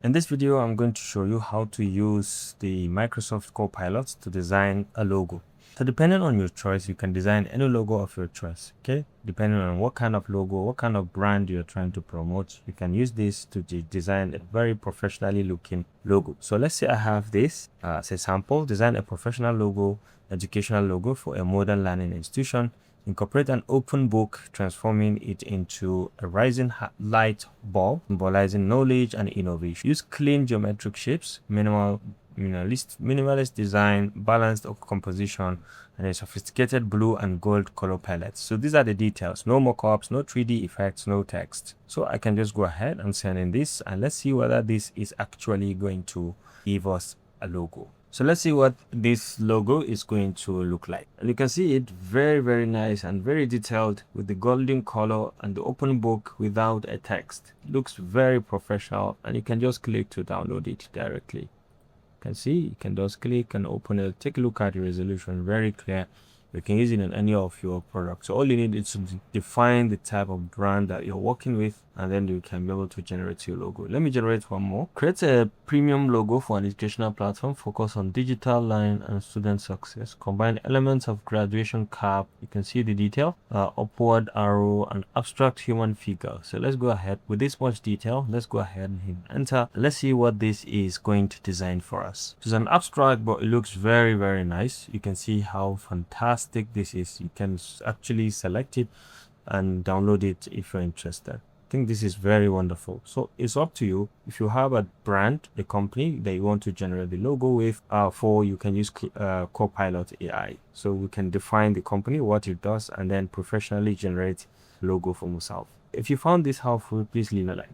In this video, I'm going to show you how to use the Microsoft Copilot to design a logo. So depending on your choice, you can design any logo of your choice, okay? Depending on what kind of logo, what kind of brand you're trying to promote, you can use this to design a very professionally looking logo. So let's say I have this as a sample, design a professional logo, educational logo for a modern learning institution. Incorporate an open book, transforming it into a rising light bulb, symbolizing knowledge and innovation. Use clean geometric shapes, minimalist design, balanced composition, and a sophisticated blue and gold color palettes. So these are the details. No mockups, no 3D effects, no text. So I can just go ahead and send in this, and let's see whether this is actually going to give us a logo. So let's see what this logo is going to look like. And you can see it very nice and very detailed with the golden color and the open book without a text. It looks very professional, and you can just click to download it directly. You can see you can just click and open it. Take a look at the resolution, very clear. You can use it in any of your products. So all you need is to define the type of brand that you're working with, and then you can be able to generate your logo. Let me generate one more. Create a premium logo for an educational platform. Focus on digital learning and student success. Combine elements of graduation cap. You can see the detail, upward arrow, and abstract human figure. So let's go ahead with this much detail. Let's go ahead and hit enter. Let's see what this is going to design for us. It's an abstract, but it looks very nice. You can see how fantastic this is. You can actually select it and download it if you're interested. I think this is very wonderful. So it's up to you. If you have a brand, a company that you want to generate the logo with, you can use Copilot AI. So we can define the company, what it does, and then professionally generate logo for yourself. If you found this helpful, please leave a like.